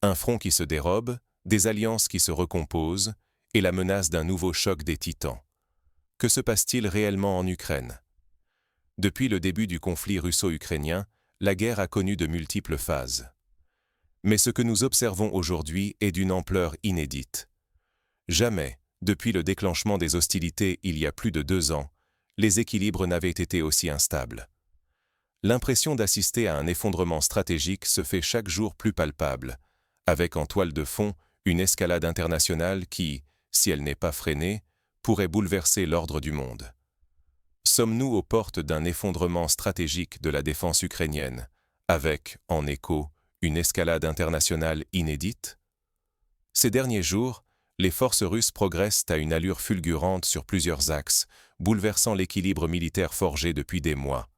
Un front qui se dérobe, des alliances qui se recomposent, et la menace d'un nouveau choc des titans. Que se passe-t-il réellement en Ukraine? Depuis le début du conflit russo-ukrainien, la guerre a connu de multiples phases. Mais ce que nous observons aujourd'hui est d'une ampleur inédite. Jamais, depuis le déclenchement des hostilités il y a plus de 2 ans, les équilibres n'avaient été aussi instables. L'impression d'assister à un effondrement stratégique se fait chaque jour plus palpable, avec en toile de fond une escalade internationale qui, si elle n'est pas freinée, pourrait bouleverser l'ordre du monde. Sommes-nous aux portes d'un effondrement stratégique de la défense ukrainienne, avec, en écho, une escalade internationale inédite? Ces derniers jours, les forces russes progressent à une allure fulgurante sur plusieurs axes, bouleversant l'équilibre militaire forgé depuis des mois.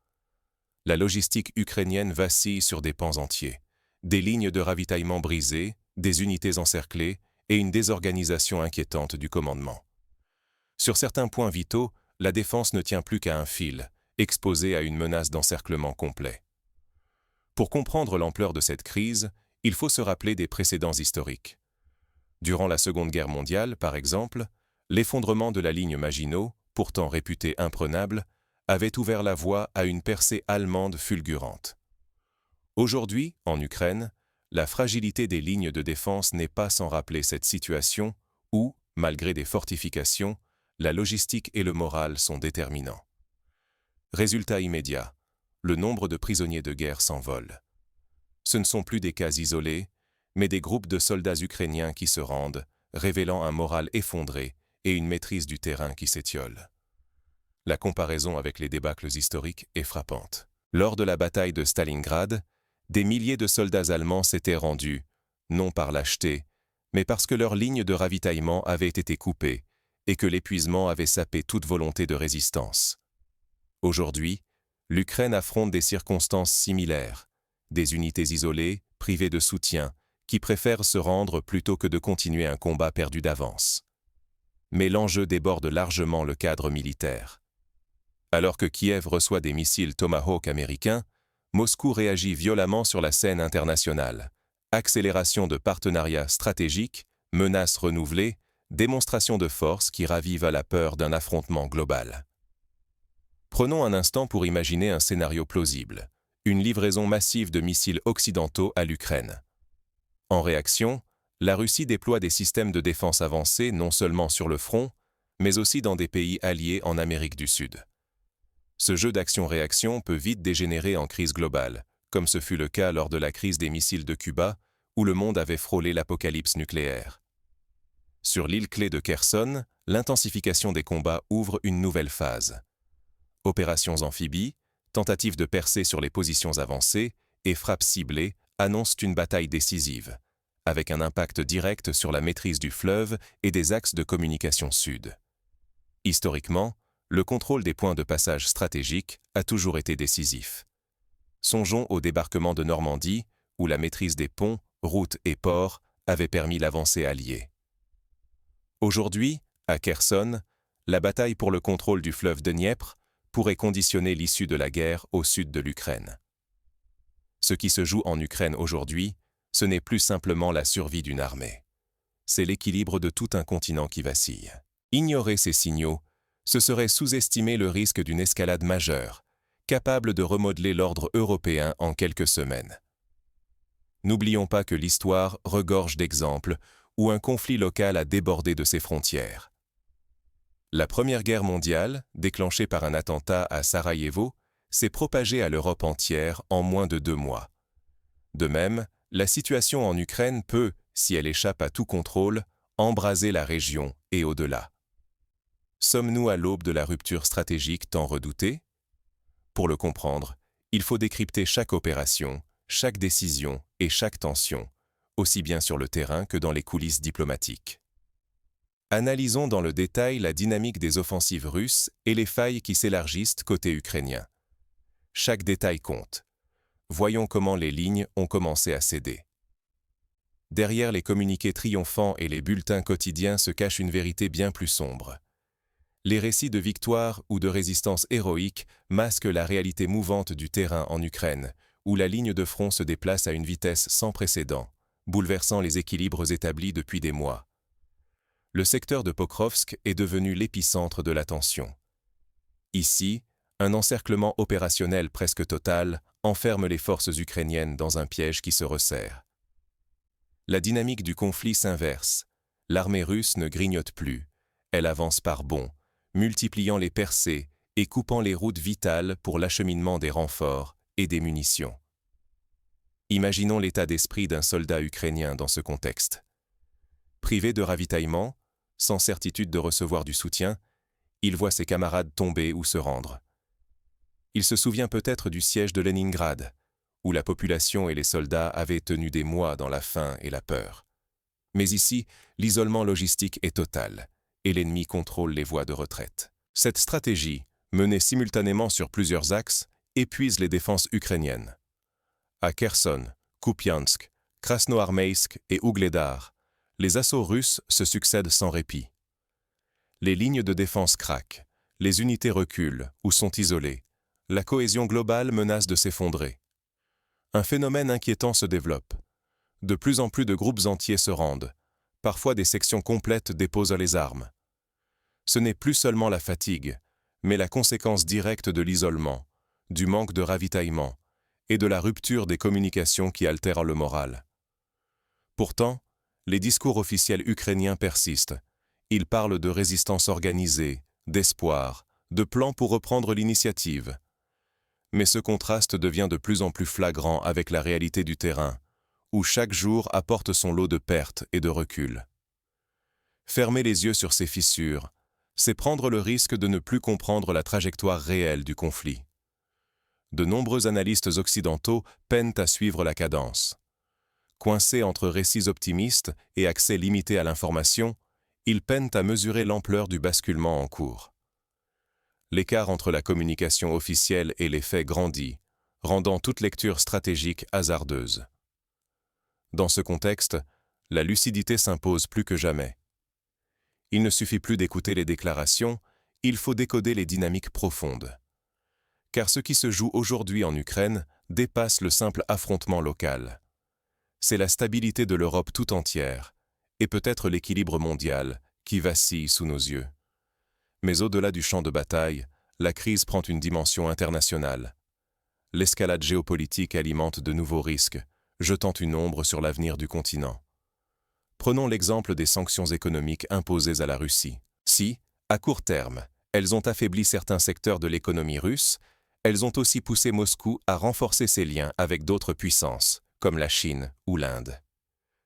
La logistique ukrainienne vacille sur des pans entiers. Des lignes de ravitaillement brisées, des unités encerclées et une désorganisation inquiétante du commandement. Sur certains points vitaux, la défense ne tient plus qu'à un fil, exposée à une menace d'encerclement complet. Pour comprendre l'ampleur de cette crise, il faut se rappeler des précédents historiques. Durant la Seconde Guerre mondiale, par exemple, l'effondrement de la ligne Maginot, pourtant réputée imprenable, avait ouvert la voie à une percée allemande fulgurante. Aujourd'hui, en Ukraine, la fragilité des lignes de défense n'est pas sans rappeler cette situation où, malgré des fortifications, la logistique et le moral sont déterminants. Résultat immédiat, le nombre de prisonniers de guerre s'envole. Ce ne sont plus des cas isolés, mais des groupes de soldats ukrainiens qui se rendent, révélant un moral effondré et une maîtrise du terrain qui s'étiole. La comparaison avec les débâcles historiques est frappante. Lors de la bataille de Stalingrad, des milliers de soldats allemands s'étaient rendus, non par lâcheté, mais parce que leurs lignes de ravitaillement avaient été coupées et que l'épuisement avait sapé toute volonté de résistance. Aujourd'hui, l'Ukraine affronte des circonstances similaires, des unités isolées, privées de soutien, qui préfèrent se rendre plutôt que de continuer un combat perdu d'avance. Mais l'enjeu déborde largement le cadre militaire. Alors que Kiev reçoit des missiles Tomahawk américains, Moscou réagit violemment sur la scène internationale. Accélération de partenariats stratégiques, menaces renouvelées, démonstration de force qui ravive à la peur d'un affrontement global. Prenons un instant pour imaginer un scénario plausible, une livraison massive de missiles occidentaux à l'Ukraine. En réaction, la Russie déploie des systèmes de défense avancés non seulement sur le front, mais aussi dans des pays alliés en Amérique du Sud. Ce jeu d'action-réaction peut vite dégénérer en crise globale, comme ce fut le cas lors de la crise des missiles de Cuba, où le monde avait frôlé l'apocalypse nucléaire. Sur l'île clé de Kherson, l'intensification des combats ouvre une nouvelle phase. Opérations amphibies, tentatives de percer sur les positions avancées et frappes ciblées annoncent une bataille décisive, avec un impact direct sur la maîtrise du fleuve et des axes de communication sud. Historiquement, le contrôle des points de passage stratégiques a toujours été décisif. Songeons au débarquement de Normandie, où la maîtrise des ponts, routes et ports avait permis l'avancée alliée. Aujourd'hui, à Kherson, la bataille pour le contrôle du fleuve Dniepr pourrait conditionner l'issue de la guerre au sud de l'Ukraine. Ce qui se joue en Ukraine aujourd'hui, ce n'est plus simplement la survie d'une armée. C'est l'équilibre de tout un continent qui vacille. Ignorer ces signaux, ce serait sous-estimer le risque d'une escalade majeure, capable de remodeler l'ordre européen en quelques semaines. N'oublions pas que l'histoire regorge d'exemples où un conflit local a débordé de ses frontières. La Première Guerre mondiale, déclenchée par un attentat à Sarajevo, s'est propagée à l'Europe entière en moins de 2 mois. De même, la situation en Ukraine peut, si elle échappe à tout contrôle, embraser la région et au-delà. Sommes-nous à l'aube de la rupture stratégique tant redoutée? Pour le comprendre, il faut décrypter chaque opération, chaque décision et chaque tension, aussi bien sur le terrain que dans les coulisses diplomatiques. Analysons dans le détail la dynamique des offensives russes et les failles qui s'élargissent côté ukrainien. Chaque détail compte. Voyons comment les lignes ont commencé à céder. Derrière les communiqués triomphants et les bulletins quotidiens se cache une vérité bien plus sombre. Les récits de victoire ou de résistance héroïque masquent la réalité mouvante du terrain en Ukraine, où la ligne de front se déplace à une vitesse sans précédent, bouleversant les équilibres établis depuis des mois. Le secteur de Pokrovsk est devenu l'épicentre de la tension. Ici, un encerclement opérationnel presque total enferme les forces ukrainiennes dans un piège qui se resserre. La dynamique du conflit s'inverse. L'armée russe ne grignote plus. Elle avance par bonds, multipliant les percées et coupant les routes vitales pour l'acheminement des renforts et des munitions. Imaginons l'état d'esprit d'un soldat ukrainien dans ce contexte. Privé de ravitaillement, sans certitude de recevoir du soutien, il voit ses camarades tomber ou se rendre. Il se souvient peut-être du siège de Leningrad, où la population et les soldats avaient tenu des mois dans la faim et la peur. Mais ici, l'isolement logistique est total, et l'ennemi contrôle les voies de retraite. Cette stratégie, menée simultanément sur plusieurs axes, épuise les défenses ukrainiennes. À Kherson, Kupiansk, Krasnoarmeïsk et Ougledar, les assauts russes se succèdent sans répit. Les lignes de défense craquent, les unités reculent ou sont isolées. La cohésion globale menace de s'effondrer. Un phénomène inquiétant se développe. De plus en plus de groupes entiers se rendent. Parfois des sections complètes déposent les armes. Ce n'est plus seulement la fatigue, mais la conséquence directe de l'isolement, du manque de ravitaillement et de la rupture des communications qui altèrent le moral. Pourtant, les discours officiels ukrainiens persistent. Ils parlent de résistance organisée, d'espoir, de plans pour reprendre l'initiative. Mais ce contraste devient de plus en plus flagrant avec la réalité du terrain, où chaque jour apporte son lot de pertes et de recul. Fermer les yeux sur ces fissures, c'est prendre le risque de ne plus comprendre la trajectoire réelle du conflit. De nombreux analystes occidentaux peinent à suivre la cadence. Coincés entre récits optimistes et accès limité à l'information, ils peinent à mesurer l'ampleur du basculement en cours. L'écart entre la communication officielle et les faits grandit, rendant toute lecture stratégique hasardeuse. Dans ce contexte, la lucidité s'impose plus que jamais. Il ne suffit plus d'écouter les déclarations, il faut décoder les dynamiques profondes. Car ce qui se joue aujourd'hui en Ukraine dépasse le simple affrontement local. C'est la stabilité de l'Europe tout entière, et peut-être l'équilibre mondial, qui vacille sous nos yeux. Mais au-delà du champ de bataille, la crise prend une dimension internationale. L'escalade géopolitique alimente de nouveaux risques, jetant une ombre sur l'avenir du continent. Prenons l'exemple des sanctions économiques imposées à la Russie. Si, à court terme, elles ont affaibli certains secteurs de l'économie russe, elles ont aussi poussé Moscou à renforcer ses liens avec d'autres puissances, comme la Chine ou l'Inde.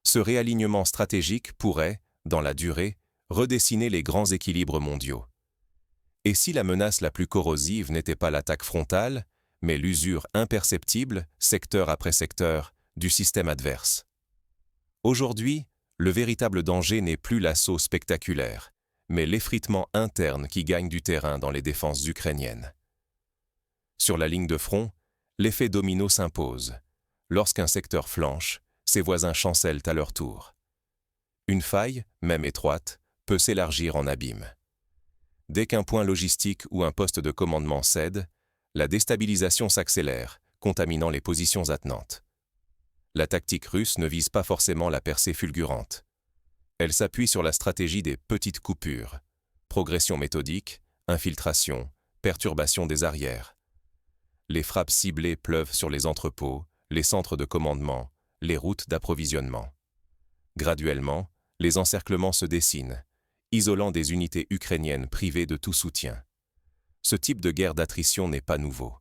Ce réalignement stratégique pourrait, dans la durée, redessiner les grands équilibres mondiaux. Et si la menace la plus corrosive n'était pas l'attaque frontale, mais l'usure imperceptible, secteur après secteur, du système adverse? Aujourd'hui, le véritable danger n'est plus l'assaut spectaculaire, mais l'effritement interne qui gagne du terrain dans les défenses ukrainiennes. Sur la ligne de front, l'effet domino s'impose. Lorsqu'un secteur flanche, ses voisins chancellent à leur tour. Une faille, même étroite, peut s'élargir en abîme. Dès qu'un point logistique ou un poste de commandement cède, la déstabilisation s'accélère, contaminant les positions attenantes. La tactique russe ne vise pas forcément la percée fulgurante. Elle s'appuie sur la stratégie des petites coupures, progression méthodique, infiltration, perturbation des arrières. Les frappes ciblées pleuvent sur les entrepôts, les centres de commandement, les routes d'approvisionnement. Graduellement, les encerclements se dessinent, isolant des unités ukrainiennes privées de tout soutien. Ce type de guerre d'attrition n'est pas nouveau.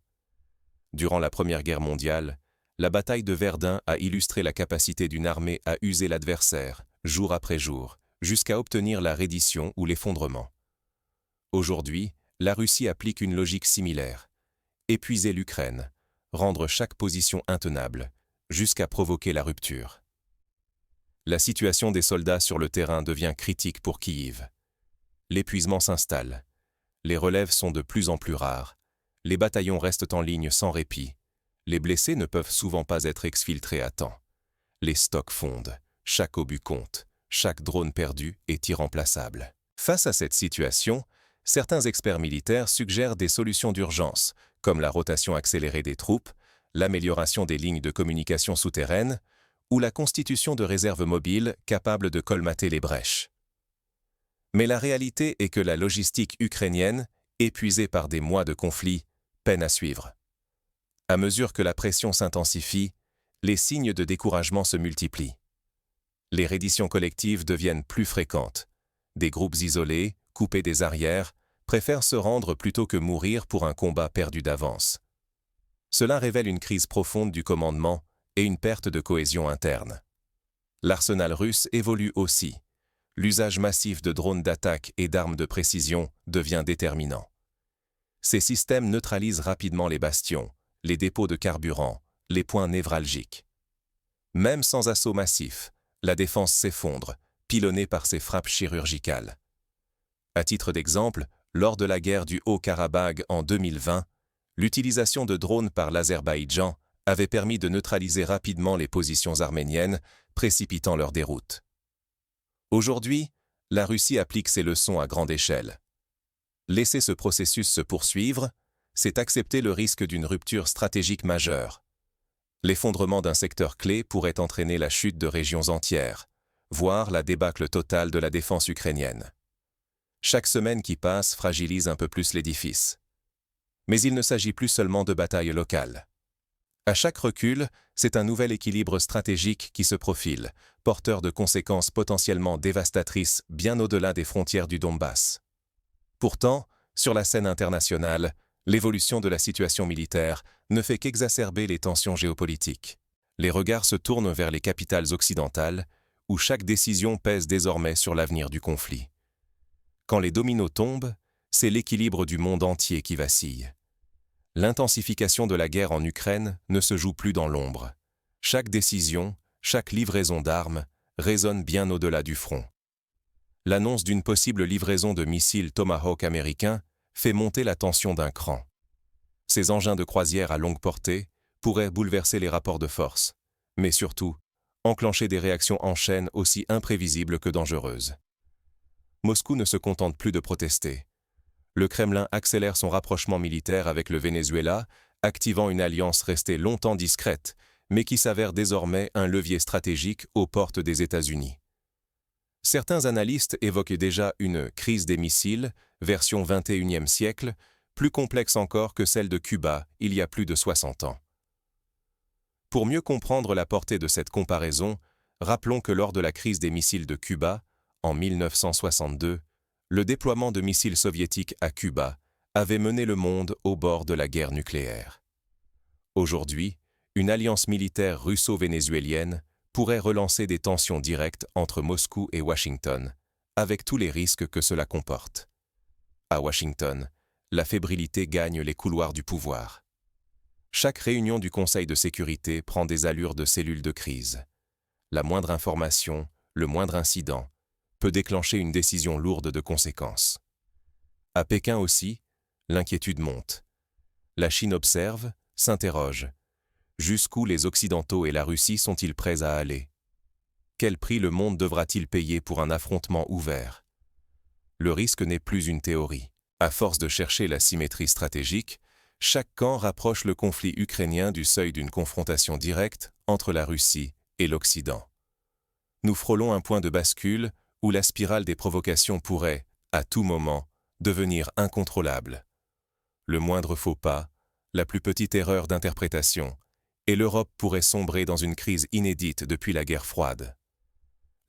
Durant la Première Guerre mondiale, la bataille de Verdun a illustré la capacité d'une armée à user l'adversaire, jour après jour, jusqu'à obtenir la reddition ou l'effondrement. Aujourd'hui, la Russie applique une logique similaire. Épuiser l'Ukraine, rendre chaque position intenable, jusqu'à provoquer la rupture. La situation des soldats sur le terrain devient critique pour Kyiv. L'épuisement s'installe. Les relèves sont de plus en plus rares. Les bataillons restent en ligne sans répit. Les blessés ne peuvent souvent pas être exfiltrés à temps. Les stocks fondent. Chaque obus compte. Chaque drone perdu est irremplaçable. Face à cette situation, certains experts militaires suggèrent des solutions d'urgence, comme la rotation accélérée des troupes, l'amélioration des lignes de communication souterraines ou la constitution de réserves mobiles capables de colmater les brèches. Mais la réalité est que la logistique ukrainienne, épuisée par des mois de conflit, peine à suivre. À mesure que la pression s'intensifie, les signes de découragement se multiplient. Les redditions collectives deviennent plus fréquentes. Des groupes isolés, coupés des arrières, préfèrent se rendre plutôt que mourir pour un combat perdu d'avance. Cela révèle une crise profonde du commandement et une perte de cohésion interne. L'arsenal russe évolue aussi. L'usage massif de drones d'attaque et d'armes de précision devient déterminant. Ces systèmes neutralisent rapidement les bastions, les dépôts de carburant, les points névralgiques. Même sans assaut massif, la défense s'effondre, pilonnée par ces frappes chirurgicales. À titre d'exemple, lors de la guerre du Haut-Karabagh en 2020, l'utilisation de drones par l'Azerbaïdjan avait permis de neutraliser rapidement les positions arméniennes, précipitant leur déroute. Aujourd'hui, la Russie applique ces leçons à grande échelle. Laisser ce processus se poursuivre, c'est accepter le risque d'une rupture stratégique majeure. L'effondrement d'un secteur clé pourrait entraîner la chute de régions entières, voire la débâcle totale de la défense ukrainienne. Chaque semaine qui passe fragilise un peu plus l'édifice. Mais il ne s'agit plus seulement de batailles locales. À chaque recul, c'est un nouvel équilibre stratégique qui se profile, porteur de conséquences potentiellement dévastatrices bien au-delà des frontières du Donbass. Pourtant, sur la scène internationale, l'évolution de la situation militaire ne fait qu'exacerber les tensions géopolitiques. Les regards se tournent vers les capitales occidentales, où chaque décision pèse désormais sur l'avenir du conflit. Quand les dominos tombent, c'est l'équilibre du monde entier qui vacille. L'intensification de la guerre en Ukraine ne se joue plus dans l'ombre. Chaque décision, chaque livraison d'armes résonne bien au-delà du front. L'annonce d'une possible livraison de missiles Tomahawk américains fait monter la tension d'un cran. Ces engins de croisière à longue portée pourraient bouleverser les rapports de force, mais surtout, enclencher des réactions en chaîne aussi imprévisibles que dangereuses. Moscou ne se contente plus de protester. Le Kremlin accélère son rapprochement militaire avec le Venezuela, activant une alliance restée longtemps discrète, mais qui s'avère désormais un levier stratégique aux portes des États-Unis. Certains analystes évoquent déjà une crise des missiles, version 21e siècle, plus complexe encore que celle de Cuba il y a plus de 60 ans. Pour mieux comprendre la portée de cette comparaison, rappelons que lors de la crise des missiles de Cuba, en 1962, le déploiement de missiles soviétiques à Cuba avait mené le monde au bord de la guerre nucléaire. Aujourd'hui, une alliance militaire russo-vénézuélienne pourrait relancer des tensions directes entre Moscou et Washington, avec tous les risques que cela comporte. À Washington, la fébrilité gagne les couloirs du pouvoir. Chaque réunion du Conseil de sécurité prend des allures de cellules de crise. La moindre information, le moindre incident, peut déclencher une décision lourde de conséquences. À Pékin aussi, l'inquiétude monte. La Chine observe, s'interroge. Jusqu'où les Occidentaux et la Russie sont-ils prêts à aller? Quel prix le monde devra-t-il payer pour un affrontement ouvert? Le risque n'est plus une théorie. À force de chercher la symétrie stratégique, chaque camp rapproche le conflit ukrainien du seuil d'une confrontation directe entre la Russie et l'Occident. Nous frôlons un point de bascule où la spirale des provocations pourrait, à tout moment, devenir incontrôlable. Le moindre faux pas, la plus petite erreur d'interprétation, et l'Europe pourrait sombrer dans une crise inédite depuis la guerre froide.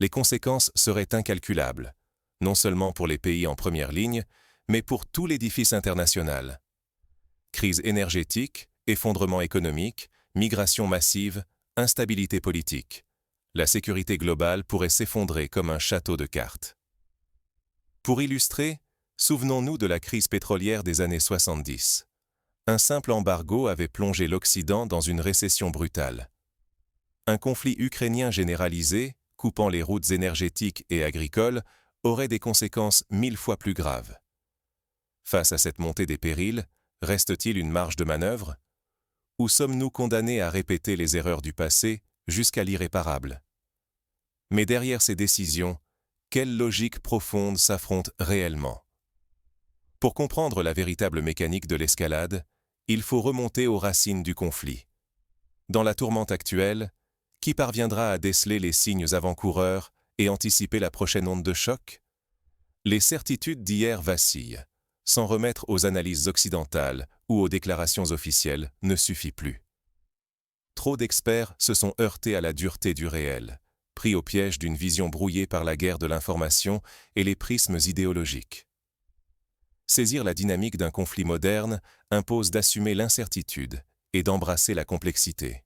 Les conséquences seraient incalculables, non seulement pour les pays en première ligne, mais pour tout l'édifice international. Crise énergétique, effondrement économique, migration massive, instabilité politique. La sécurité globale pourrait s'effondrer comme un château de cartes. Pour illustrer, souvenons-nous de la crise pétrolière des années 70. Un simple embargo avait plongé l'Occident dans une récession brutale. Un conflit ukrainien généralisé, coupant les routes énergétiques et agricoles, aurait des conséquences 1000 fois plus graves. Face à cette montée des périls, reste-t-il une marge de manœuvre? Ou sommes-nous condamnés à répéter les erreurs du passé jusqu'à l'irréparable? Mais derrière ces décisions, quelle logique profonde s'affronte réellement? Pour comprendre la véritable mécanique de l'escalade, il faut remonter aux racines du conflit. Dans la tourmente actuelle, Qui parviendra à déceler les signes avant-coureurs et anticiper la prochaine onde de choc? Les certitudes d'hier vacillent. S'en remettre aux analyses occidentales ou aux déclarations officielles ne suffit plus. Trop d'experts se sont heurtés à la dureté du réel, pris au piège d'une vision brouillée par la guerre de l'information et les prismes idéologiques. Saisir la dynamique d'un conflit moderne impose d'assumer l'incertitude et d'embrasser la complexité.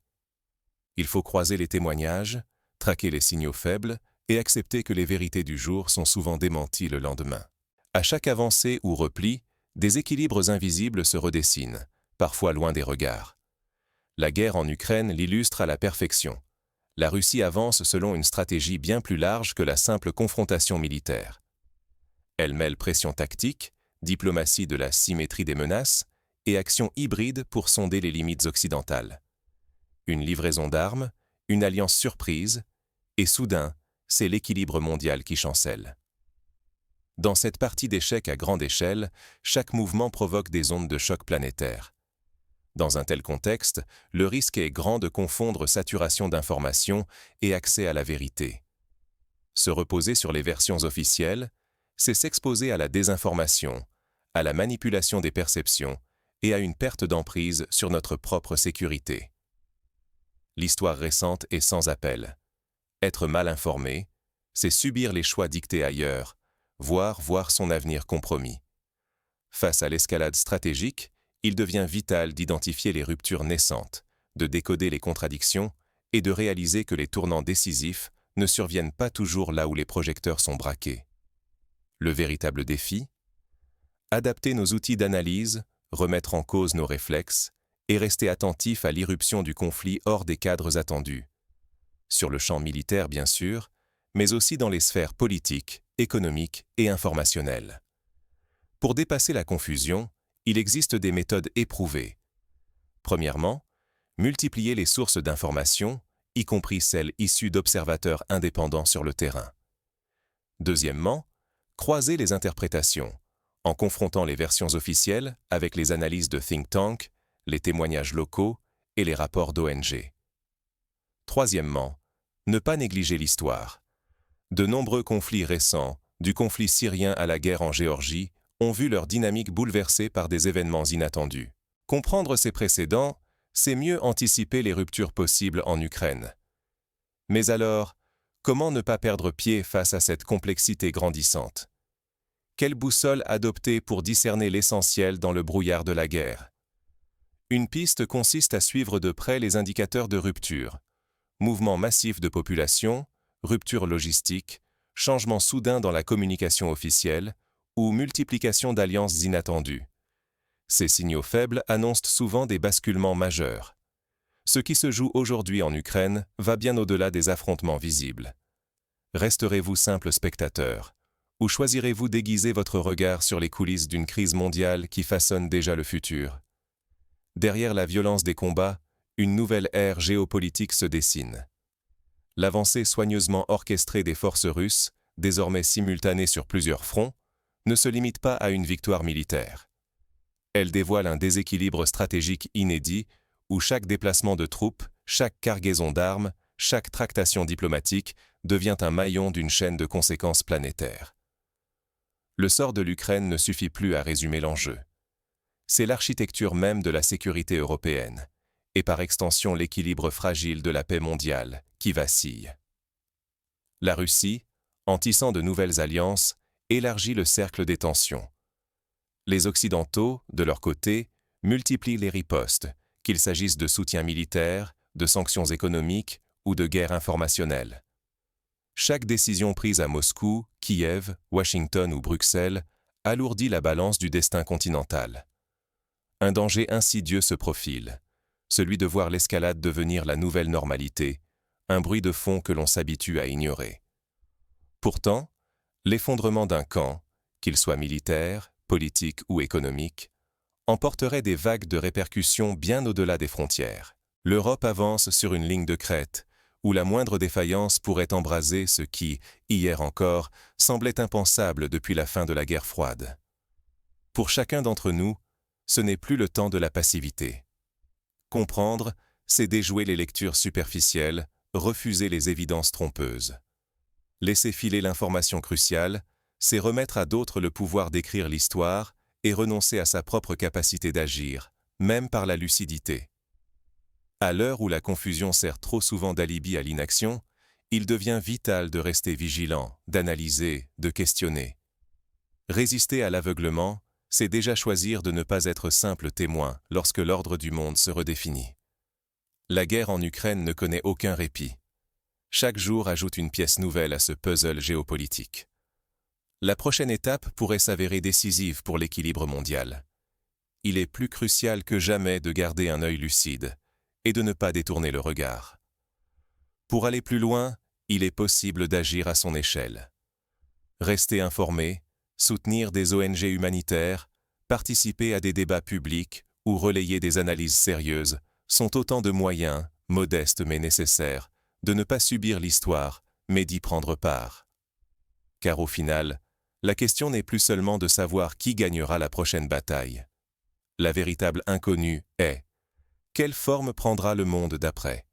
Il faut croiser les témoignages, traquer les signaux faibles et accepter que les vérités du jour sont souvent démenties le lendemain. À chaque avancée ou repli, des équilibres invisibles se redessinent, parfois loin des regards. La guerre en Ukraine l'illustre à la perfection. La Russie avance selon une stratégie bien plus large que la simple confrontation militaire. Elle mêle pression tactique, diplomatie de la symétrie des menaces et action hybride pour sonder les limites occidentales. Une livraison d'armes, une alliance surprise, et soudain, c'est l'équilibre mondial qui chancelle. Dans cette partie d'échecs à grande échelle, chaque mouvement provoque des ondes de choc planétaires. Dans un tel contexte, le risque est grand de confondre saturation d'informations et accès à la vérité. Se reposer sur les versions officielles, c'est s'exposer à la désinformation, à la manipulation des perceptions et à une perte d'emprise sur notre propre sécurité. L'histoire récente est sans appel. Être mal informé, c'est subir les choix dictés ailleurs, voire voir son avenir compromis. Face à l'escalade stratégique, il devient vital d'identifier les ruptures naissantes, de décoder les contradictions et de réaliser que les tournants décisifs ne surviennent pas toujours là où les projecteurs sont braqués. Le véritable défi? Adapter nos outils d'analyse, remettre en cause nos réflexes et rester attentif à l'irruption du conflit hors des cadres attendus. Sur le champ militaire, bien sûr, mais aussi dans les sphères politiques, économiques et informationnelles. Pour dépasser la confusion, il existe des méthodes éprouvées. Premièrement, multiplier les sources d'informations, y compris celles issues d'observateurs indépendants sur le terrain. Deuxièmement, croiser les interprétations, en confrontant les versions officielles avec les analyses de think tanks, les témoignages locaux et les rapports d'ONG. Troisièmement, ne pas négliger l'histoire. De nombreux conflits récents, du conflit syrien à la guerre en Géorgie, ont vu leur dynamique bouleversée par des événements inattendus. Comprendre ces précédents, c'est mieux anticiper les ruptures possibles en Ukraine. Mais alors, comment ne pas perdre pied face à cette complexité grandissante? Quelle boussole adopter pour discerner l'essentiel dans le brouillard de la guerre? Une piste consiste à suivre de près les indicateurs de rupture. Mouvement massif de population, rupture logistique, changement soudain dans la communication officielle ou multiplication d'alliances inattendues. Ces signaux faibles annoncent souvent des basculements majeurs. Ce qui se joue aujourd'hui en Ukraine va bien au-delà des affrontements visibles. Resterez-vous simple spectateur, ou choisirez-vous d'aiguiser votre regard sur les coulisses d'une crise mondiale qui façonne déjà le futur? Derrière la violence des combats, une nouvelle ère géopolitique se dessine. L'avancée soigneusement orchestrée des forces russes, désormais simultanée sur plusieurs fronts, ne se limite pas à une victoire militaire. Elle dévoile un déséquilibre stratégique inédit où chaque déplacement de troupes, chaque cargaison d'armes, chaque tractation diplomatique devient un maillon d'une chaîne de conséquences planétaires. Le sort de l'Ukraine ne suffit plus à résumer l'enjeu. C'est l'architecture même de la sécurité européenne, et par extension l'équilibre fragile de la paix mondiale, qui vacille. La Russie, en tissant de nouvelles alliances, élargit le cercle des tensions. Les Occidentaux, de leur côté, multiplient les ripostes, qu'il s'agisse de soutien militaire, de sanctions économiques ou de guerre informationnelle. Chaque décision prise à Moscou, Kiev, Washington ou Bruxelles alourdit la balance du destin continental. Un danger insidieux se profile, celui de voir l'escalade devenir la nouvelle normalité, un bruit de fond que l'on s'habitue à ignorer. Pourtant, l'effondrement d'un camp, qu'il soit militaire, politique ou économique, emporterait des vagues de répercussions bien au-delà des frontières. L'Europe avance sur une ligne de crête, où la moindre défaillance pourrait embraser ce qui, hier encore, semblait impensable depuis la fin de la guerre froide. Pour chacun d'entre nous, ce n'est plus le temps de la passivité. Comprendre, c'est déjouer les lectures superficielles, refuser les évidences trompeuses. Laisser filer l'information cruciale, c'est remettre à d'autres le pouvoir d'écrire l'histoire et renoncer à sa propre capacité d'agir, même par la lucidité. À l'heure où la confusion sert trop souvent d'alibi à l'inaction, il devient vital de rester vigilant, d'analyser, de questionner. Résister à l'aveuglement, c'est déjà choisir de ne pas être simple témoin lorsque l'ordre du monde se redéfinit. La guerre en Ukraine ne connaît aucun répit. Chaque jour ajoute une pièce nouvelle à ce puzzle géopolitique. La prochaine étape pourrait s'avérer décisive pour l'équilibre mondial. Il est plus crucial que jamais de garder un œil lucide et de ne pas détourner le regard. Pour aller plus loin, il est possible d'agir à son échelle. Rester informé, soutenir des ONG humanitaires, participer à des débats publics ou relayer des analyses sérieuses sont autant de moyens, modestes mais nécessaires, de ne pas subir l'histoire, mais d'y prendre part. Car au final, la question n'est plus seulement de savoir qui gagnera la prochaine bataille. La véritable inconnue est: quelle forme prendra le monde d'après?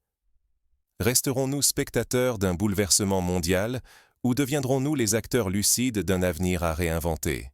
Resterons-nous spectateurs d'un bouleversement mondial ou deviendrons-nous les acteurs lucides d'un avenir à réinventer?